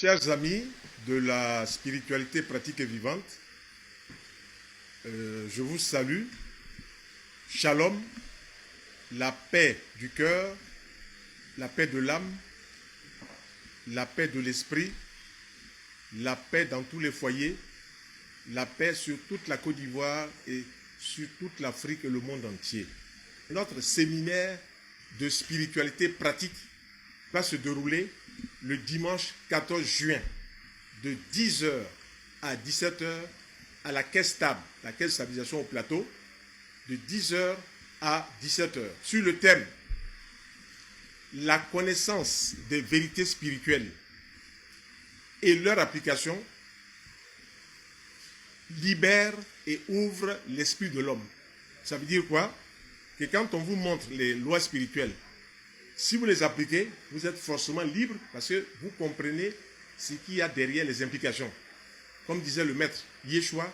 Chers amis de la spiritualité pratique et vivante, je vous salue. Shalom, la paix du cœur, la paix de l'âme, la paix de l'esprit, la paix dans tous les foyers, la paix sur toute la Côte d'Ivoire et sur toute l'Afrique et le monde entier. Notre séminaire de spiritualité pratique va se dérouler le dimanche 14 juin de 10h à 17h à la caisse stable, la caisse de stabilisation au plateau, de 10h à 17h, sur le thème la connaissance des vérités spirituelles et leur application libère et ouvre l'esprit de l'homme. Ça veut dire quoi? Que quand on vous montre les lois spirituelles, si vous les appliquez, vous êtes forcément libre parce que vous comprenez ce qu'il y a derrière les implications. Comme disait le maître Yeshua,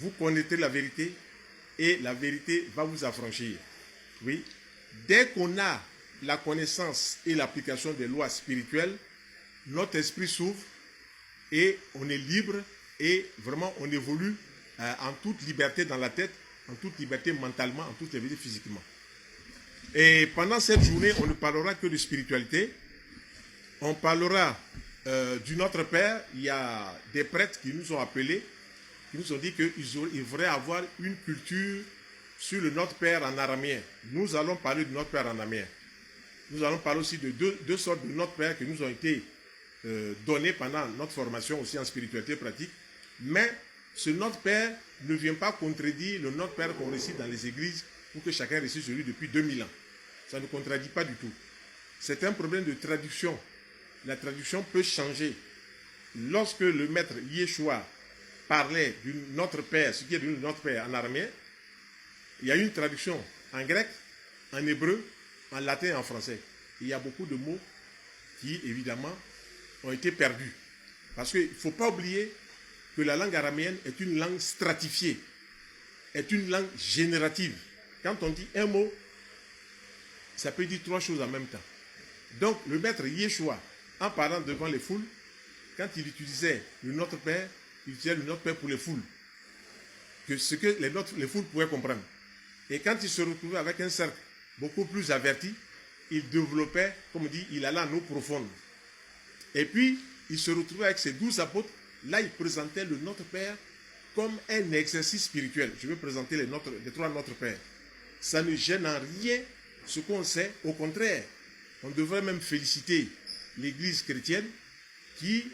vous connaîtrez la vérité et la vérité va vous affranchir. Oui. Dès qu'on a la connaissance et l'application des lois spirituelles, notre esprit s'ouvre et on est libre et vraiment on évolue en toute liberté dans la tête, en toute liberté mentalement, en toute liberté physiquement. Et pendant cette journée, on ne parlera que de spiritualité. On parlera du Notre Père. Il y a des prêtres qui nous ont appelés, qui nous ont dit qu'ils voudraient avoir une culture sur le Notre Père en araméen. Nous allons parler du Notre Père en araméen. Nous allons parler aussi de deux sortes de Notre Père qui nous ont été donnés pendant notre formation aussi en spiritualité pratique. Mais ce Notre Père ne vient pas contredire le Notre Père qu'on récite dans les églises pour que chacun récite celui depuis 2000 ans. Ça ne contredit pas du tout. C'est un problème de traduction. La traduction peut changer. Lorsque le maître Yeshua parlait du Notre Père, ce qui est devenu Notre Père en araméen, il y a une traduction en grec, en hébreu, en latin et en français. Il y a beaucoup de mots qui, évidemment, ont été perdus. Parce qu'il ne faut pas oublier que la langue araméenne est une langue stratifiée, est une langue générative. Quand on dit un mot, ça peut dire trois choses en même temps. Donc, le maître Yeshua, en parlant devant les foules, quand il utilisait le Notre Père, il utilisait le Notre Père pour les foules. Ce que les foules pouvaient comprendre. Et quand il se retrouvait avec un cercle beaucoup plus averti, il développait, comme on dit, il allait en eau profonde. Et puis, il se retrouvait avec ses 12 apôtres. Là, il présentait le Notre Père comme un exercice spirituel. Je vais présenter les trois Notre Père. Ça ne gêne en rien ce qu'on sait. Au contraire, on devrait même féliciter l'Église chrétienne qui